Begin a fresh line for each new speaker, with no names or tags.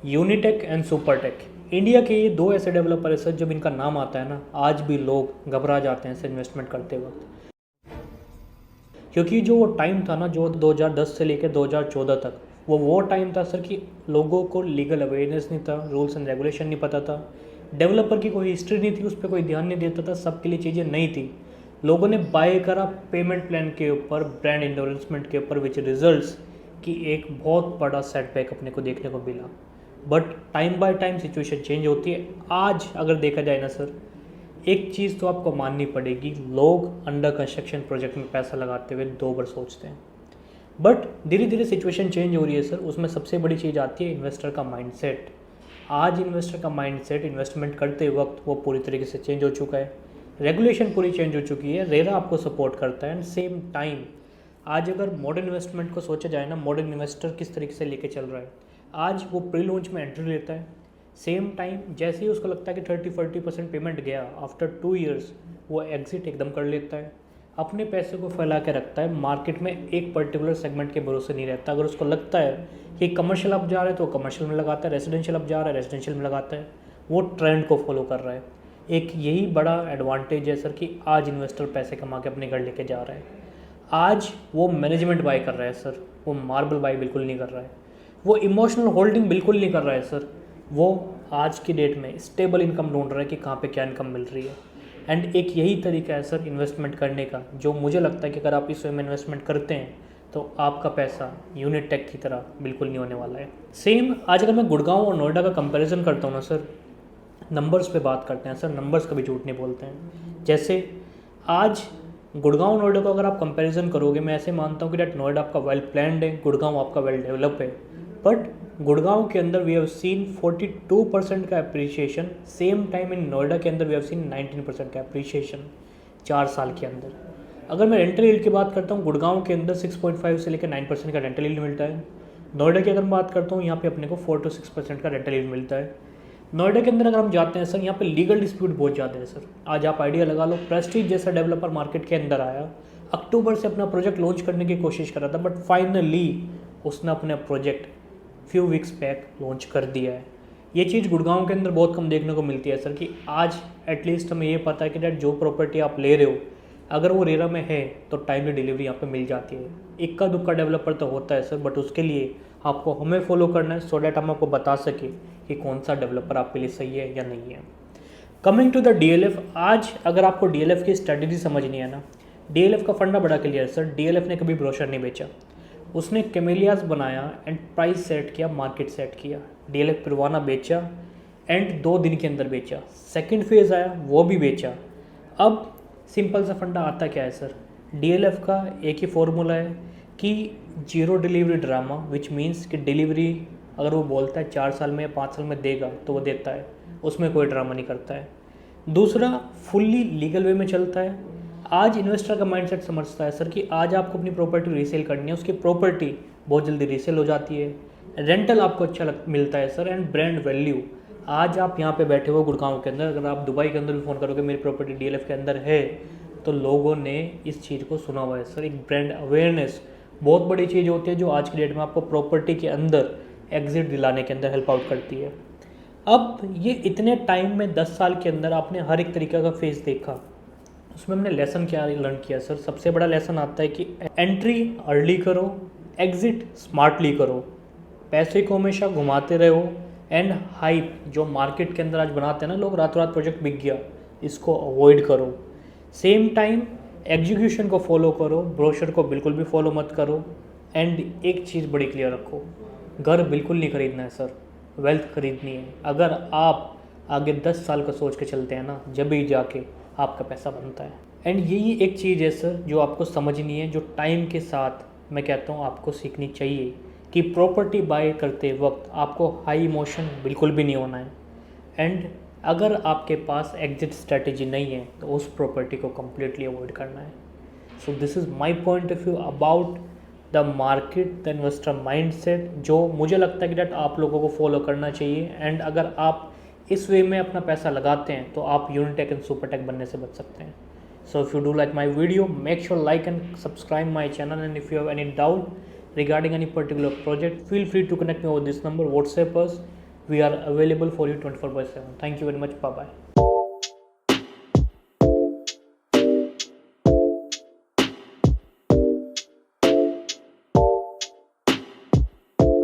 Unitech and Supertech India के ये दो ऐसे डेवलपर है सर, जब इनका नाम आता है ना आज भी लोग घबरा जाते हैं सर इन्वेस्टमेंट करते वक्त। क्योंकि जो वो टाइम था ना, जो 2010 से लेकर 2014 तक, वो टाइम था सर कि लोगों को लीगल अवेयरनेस नहीं था, रूल्स एंड रेगुलेशन नहीं पता था, डेवलपर की कोई हिस्ट्री नहीं थी, उस पर कोई ध्यान नहीं देता था, सबके लिए चीज़ें नहीं थी। लोगों ने बाय करा पेमेंट प्लान के ऊपर, ब्रांड इंडोर्समेंट के ऊपर, विच रिजल्ट्स कि एक बहुत बड़ा सेटबैक अपने को देखने को मिला। But time by time situation change होती है। आज अगर देखा जाए ना सर, एक चीज़ तो आपको माननी पड़ेगी, लोग अंडर कंस्ट्रक्शन प्रोजेक्ट में पैसा लगाते हुए 2 बार सोचते हैं। बट धीरे धीरे सिचुएशन चेंज हो रही है सर। उसमें सबसे बड़ी चीज़ आती है इन्वेस्टर का माइंडसेट। आज इन्वेस्टर का माइंडसेट इन्वेस्टमेंट करते वक्त वो पूरी तरीके से चेंज हो चुका है। रेगुलेशन पूरी चेंज हो चुकी है। रेरा आपको सपोर्ट करता है एंड सेम टाइम आज अगर मॉडर्न इन्वेस्टमेंट को सोचा जाए ना, मॉडर्न इन्वेस्टर किस तरीके से लेके चल रहा है, आज वो प्री लॉन्च में एंट्री लेता है। सेम टाइम जैसे ही उसको लगता है कि 30-40% पेमेंट गया, आफ्टर 2 ईयर्स वो एग्जिट एकदम कर लेता है। अपने पैसे को फैला के रखता है, मार्केट में एक पर्टिकुलर सेगमेंट के भरोसे नहीं रहता। अगर उसको लगता है कि कमर्शियल अब जा रहा है तो कमर्शियल में लगाता है, रेजिडेंशियल अब जा रहा है रेजिडेंशियल में लगाता है, वो ट्रेंड को फॉलो कर रहा है। एक यही बड़ा एडवांटेज है सर कि आज इन्वेस्टर पैसे कमा के अपने घर लेके जा रहा है। आज वो मैनेजमेंट बाय कर रहा है सर, वो मार्बल बाय बिल्कुल नहीं कर रहा है, वो इमोशनल होल्डिंग बिल्कुल नहीं कर रहा है सर। वो आज की डेट में स्टेबल इनकम ढूंढ रहा है कि कहाँ पे क्या इनकम मिल रही है। एंड एक यही तरीका है सर इन्वेस्टमेंट करने का, जो मुझे लगता है कि अगर आप इस वे में इन्वेस्टमेंट करते हैं तो आपका पैसा यूनिटेक की तरह बिल्कुल नहीं होने वाला है। सेम आज अगर मैं गुड़गांव और नोएडा का कंपैरिजन करता हूँ ना सर, नंबर्स पे बात करते हैं सर, नंबर्स कभी झूठ नहीं बोलते हैं। जैसे आज गुड़गांव नोएडा को अगर आप कंपैरिजन करोगे, मैं ऐसे मानता हूँ कि डेट नोएडा आपका वेल प्लान्ड है, गुड़गांव आपका वेल डेवलप है। बट गुड़गांव के अंदर वी हैव सीन 42% का appreciation, same time in Noida के अंदर वी हैव सीन 19% का अप्रिशिएशन 4 साल के अंदर। अगर मैं रेंटल यील्ड की बात करता हूँ, गुड़गांव के अंदर 6.5 से लेकर 9% का रेंटल यील्ड मिलता है। नोएडा की अगर बात करता हूँ, यहाँ पे अपने को 4 to 6% का रेंटल यील्ड मिलता है। नोएडा के अंदर अगर हम जाते हैं सर, यहाँ पे लीगल डिस्प्यूट बहुत ज़्यादा है सर। आज आप आइडिया लगा लो, प्रेस्टीज जैसा डेवलपर मार्केट के अंदर आया, अक्टूबर से अपना प्रोजेक्ट लॉन्च करने की कोशिश कर रहा था, बट फाइनली उसने अपना project few weeks back launch कर दिया है। ये चीज़ गुड़गांव के अंदर बहुत कम देखने को मिलती है सर, कि आज एटलीस्ट हमें ये पता है कि डैट जो प्रॉपर्टी आप ले रहे हो अगर वो रेरा में है तो टाइमली डिलीवरी यहाँ पे मिल जाती है। इक्का दुक्का डेवलपर तो होता है सर, बट उसके लिए आपको हमें फॉलो करना है सो डैट हम आपको बता सके कि कौन सा डेवलपर आपके लिए सही है या नहीं है। कमिंग टू द डीएलएफ, आज अगर आपको डीएलएफ की स्ट्रेटेजी समझनी है ना, डीएलएफ का फंडा बड़ा क्लियर सर। डीएलएफ ने कभी ब्रोशर नहीं बेचा, उसने कैमेलियाज बनाया एंड प्राइस सेट किया, मार्केट सेट किया। डीएलएफ परवाना बेचा एंड 2 दिन के अंदर बेचा। सेकंड फेज़ आया, वो भी बेचा। अब सिंपल सा फंडा आता क्या है सर, डीएलएफ का एक ही फॉर्मूला है कि zero delivery drama, which means कि डिलीवरी अगर वो बोलता है 4 साल में या 5 साल में देगा तो वो देता है, उसमें कोई ड्रामा नहीं करता है। दूसरा, फुल्ली लीगल वे में चलता है। आज इन्वेस्टर का माइंडसेट समझता है सर कि आज आपको अपनी प्रॉपर्टी रीसेल करनी है, उसकी प्रॉपर्टी बहुत जल्दी रीसेल हो जाती है, रेंटल आपको अच्छा मिलता है सर, एंड ब्रांड वैल्यू। आज आप यहाँ पे बैठे हो गुड़गांव के अंदर, अगर आप दुबई के अंदर भी फ़ोन करोगे मेरी प्रॉपर्टी डीएलएफ के अंदर है, तो लोगों ने इस चीज़ को सुना हुआ है सर। एक ब्रांड अवेयरनेस बहुत बड़ी चीज़ होती है, जो आज की डेट में आपको प्रॉपर्टी के अंदर एग्जिट दिलाने के अंदर हेल्प आउट करती है। अब ये इतने टाइम में 10 साल के अंदर आपने हर एक तरीका का फेस देखा, उसमें हमने लेसन क्या लर्न किया सर। सबसे बड़ा लेसन आता है कि एंट्री अर्ली करो, एग्जिट स्मार्टली करो, पैसे को हमेशा घुमाते रहो, एंड हाइप जो मार्केट के अंदर आज बनाते हैं ना लोग, रातों रात प्रोजेक्ट बिक गया, इसको अवॉइड करो। सेम टाइम एग्जीक्यूशन को फॉलो करो, ब्रोशर को बिल्कुल भी फॉलो मत करो। एंड एक चीज़ बड़ी क्लियर रखो, घर बिल्कुल नहीं खरीदना है सर, वेल्थ खरीदनी है। अगर आप आगे 10 साल का सोच के चलते हैं ना, जब भी जाके आपका पैसा बनता है। एंड यही एक चीज़ है सर जो आपको समझनी है, जो टाइम के साथ मैं कहता हूँ आपको सीखनी चाहिए, कि प्रॉपर्टी बाय करते वक्त आपको हाई इमोशन बिल्कुल भी नहीं होना है। एंड अगर आपके पास एग्जिट स्ट्रेटेजी नहीं है तो उस प्रॉपर्टी को कम्प्लीटली अवॉइड करना है। So this is my point of view about the market, the investor mindset, जो मुझे लगता है कि डेट आप लोगों को फॉलो करना चाहिए। एंड अगर आप इस वे में अपना पैसा लगाते हैं तो आप यूनिटेक एंड सुपरटेक बनने से बच सकते हैं। So if you do like my video, make sure like and subscribe my channel, and if you have any doubt regarding any particular project, feel free to connect me over this number, WhatsApp us, we are available for you 24/7. Thank you very much. Bye bye.